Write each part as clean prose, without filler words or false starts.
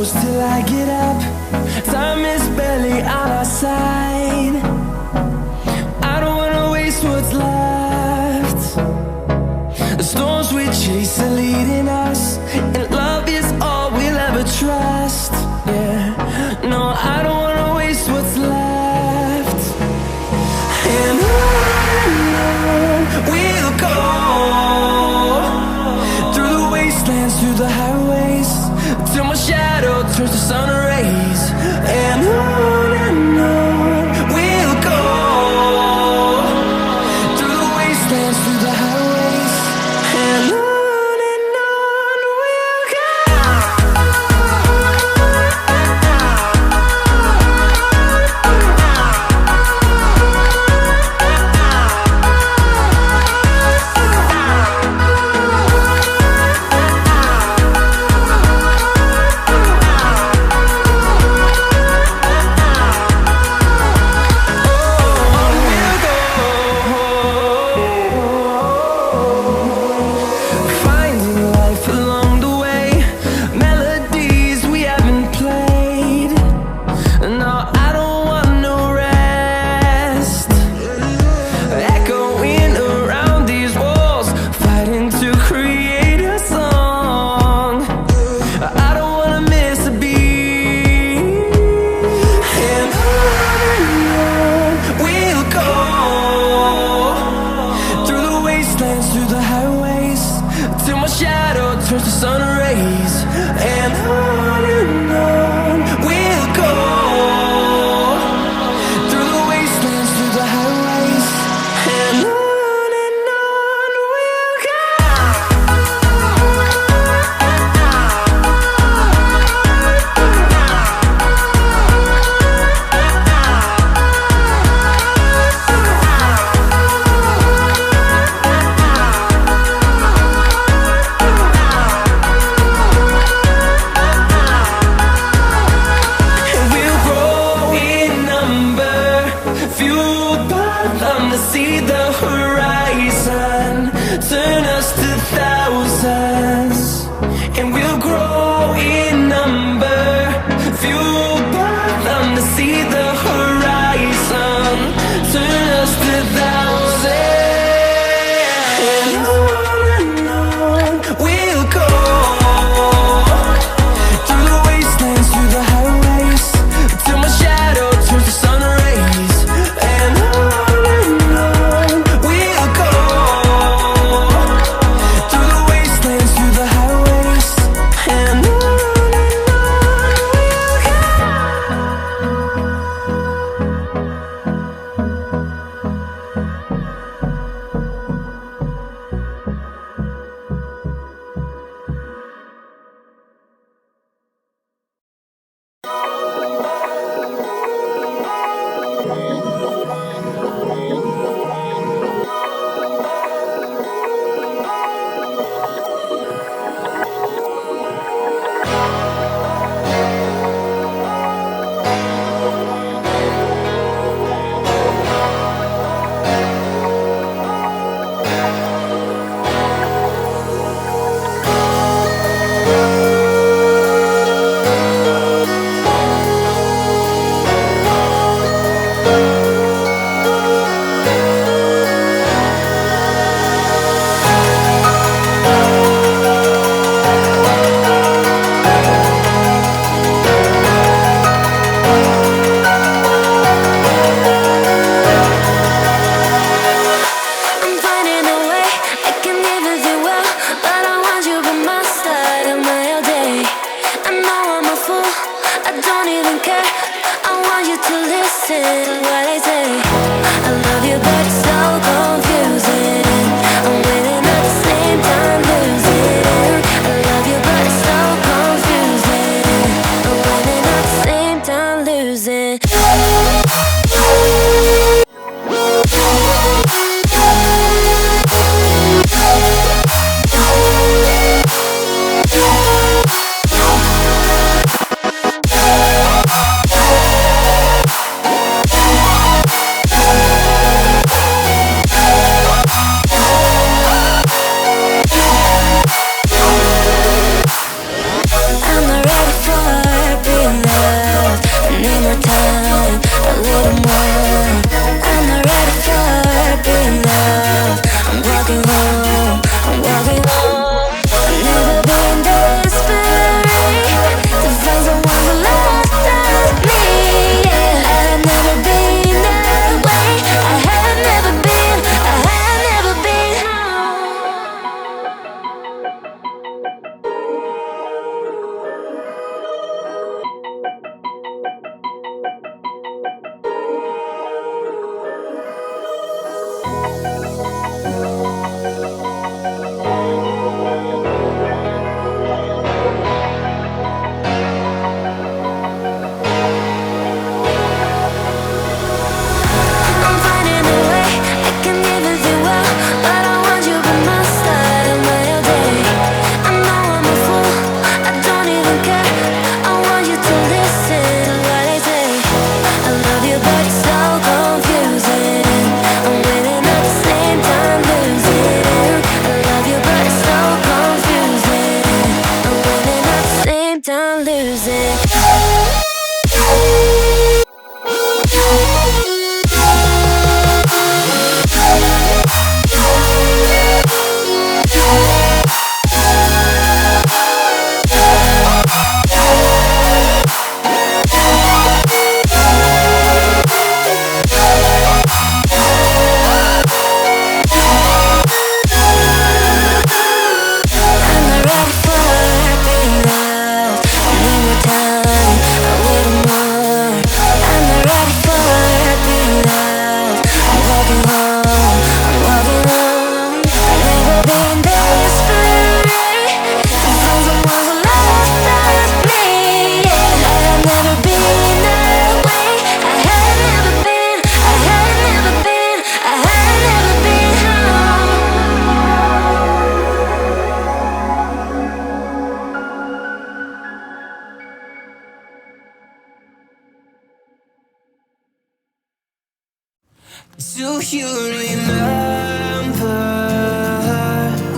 close till I get up. Time is barely on our side. I don't wanna waste what's left. The storms we chase are leading us, and love is all we'll ever trust. Yeah, no, I don't wanna waste what's left. And on we'll go, through the wastelands, through the highways, till my shadow turns to sun rays. And on we'll go, through the wastelands, through the highways, and on we'll go. Through the highways, till my shadow turns to sun rays. And on we'll go, through the wastelands, through the highways, and on we'll go. Fueled by them to see the horizon, turn us to thousands, and we'll grow in number. Fueled by them to see the horizon, turn us to thousands, and on we'll go, through the wastelands, through the highways, till my shadow turns to sun rays. And on we'll go, through the wastelands, through the highways, and on I'm not ready for Do you remember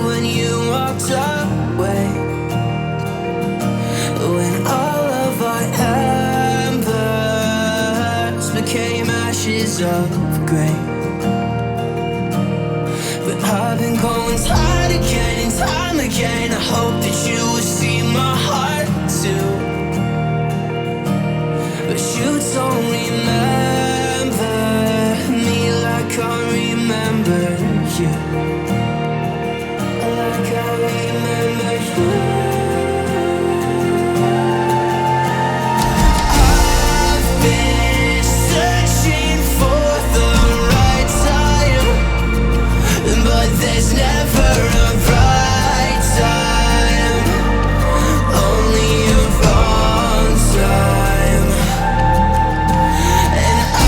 when you walked away? When all of our embers became ashes of grey. But I've been going time again and time again. I hope that you will see my heart too. But you don't remember me like I remember you. Like I remember you. I've been searching for the right time, but there's never a right time, only a wrong time. And I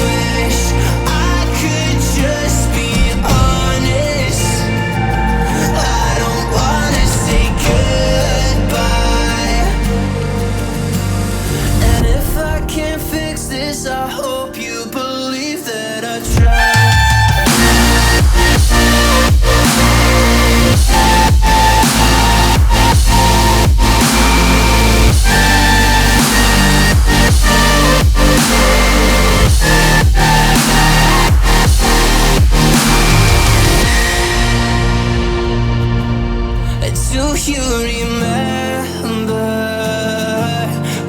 wish I could just be honest. I don't wanna say goodbye. And if I can't fix this, I hope you believe that I tried. Do you remember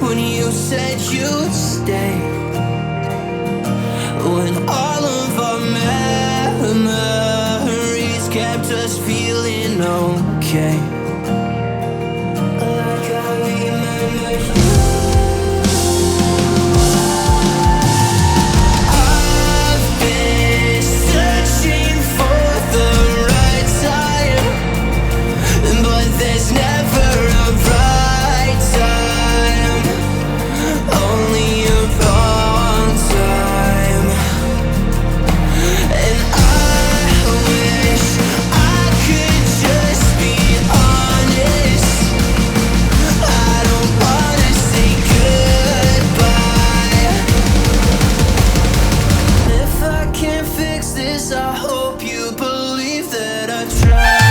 when you said you'd stay? When all of our memories kept us feeling okay. Like I remember you. I've been searching for the right time, but there's never a right time, only a wrong time. And I wish I could just be honest. I don't wanna say goodbye. If I can't fix this, I hope you believe that I tried.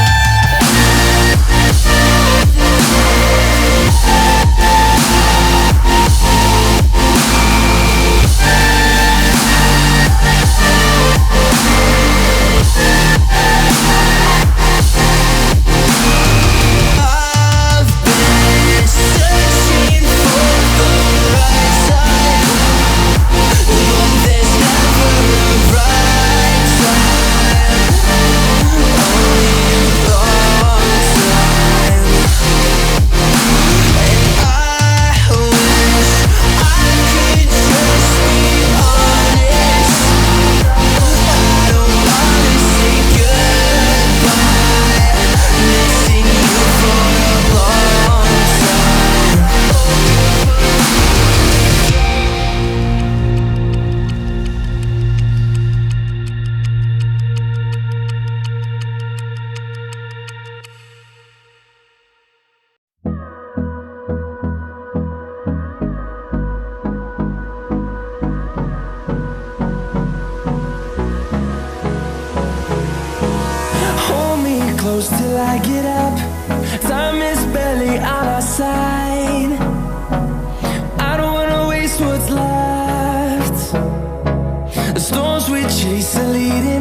I've been searching for the right time, but there's never a right time, only a wrong time. And I wish I could just be honest. I don't wanna say goodbye. Missing you for a long time. Hold me close till I get up. Time is barely on our side. I don't wanna waste what's left. The storms we chase are leading